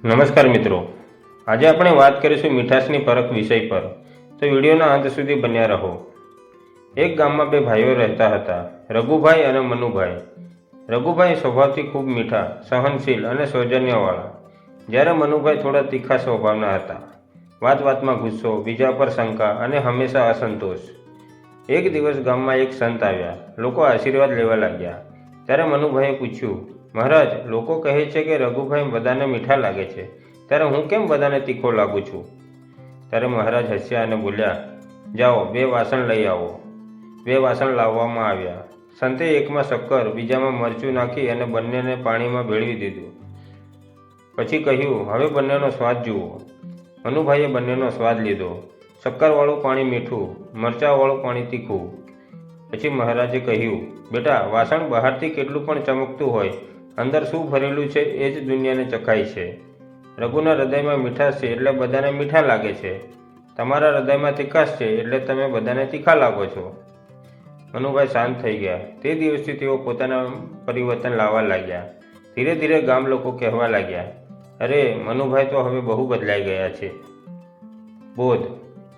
નમસ્કાર મિત્રો, આજે આપણે વાત કરીશું મીઠાશની પરખ વિષય પર, તો વિડીયોના અંત સુધી બન્યા રહો. એક ગામમાં બે ભાઈઓ રહેતા હતા, રઘુભાઈ અને મનુભાઈ. રઘુભાઈ સ્વભાવથી ખૂબ મીઠા, સહનશીલ અને સૌજન્યવાળા, જ્યારે મનુભાઈ થોડા તીખા સ્વભાવના હતા. વાત વાતમાં ગુસ્સો, બીજા પર શંકા અને હંમેશા અસંતોષ. એક દિવસ ગામમાં એક સંત આવ્યા. લોકો આશીર્વાદ લેવા લાગ્યા. ત્યારે મનુભાઈએ પૂછ્યું, મહારાજ, લોકો કહે છે કે રઘુભાઈ બધાને મીઠા લાગે છે, ત્યારે હું કેમ બધાને તીખો લાગુ છું? ત્યારે મહારાજ હસ્યા અને બોલ્યા, જાઓ, 2 વાસણ લઈ આવો. 2 વાસણ લાવવામાં આવ્યા. સંતે એકમાં શક્કર, બીજામાં મરચું નાખી અને બંનેને પાણીમાં ભેળવી દીધું. પછી કહ્યું, હવે બંનેનો સ્વાદ જુઓ. મનુભાઈએ બંનેનો સ્વાદ લીધો. શક્કરવાળું પાણી મીઠું, મરચાંવાળું પાણી તીખું. પછી મહારાજે કહ્યું, બેટા, વાસણ બહારથી કેટલું પણ ચમકતું હોય, અંદર શું ભરેલું છે એ જ દુનિયાને ચખાય છે. રઘુના હૃદયમાં મીઠાશ છે એટલે બધાને મીઠા લાગે છે. તમારા હૃદયમાં તીખાશ છે એટલે તમે બધાને તીખા લાગો છો. મનુભાઈ શાંત થઈ ગયા. તે દિવસથી તેઓ પોતાના પરિવર્તન લાવવા લાગ્યા. ધીરે ધીરે ગામ લોકો કહેવા લાગ્યા, અરે, મનુભાઈ તો હવે બહુ બદલાઈ ગયા છે. બોધ: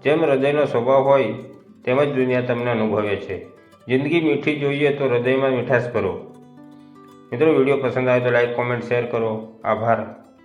જેમ હૃદયનો સ્વભાવ હોય તેમ જ દુનિયા તમને અનુભવે છે. જિંદગી મીઠી જોઈએ તો હૃદયમાં મીઠાશ ભરો. મિત્રો, વિડીયો પસંદ આવે તો લાઈક, કોમેન્ટ, શેર કરો. આભાર.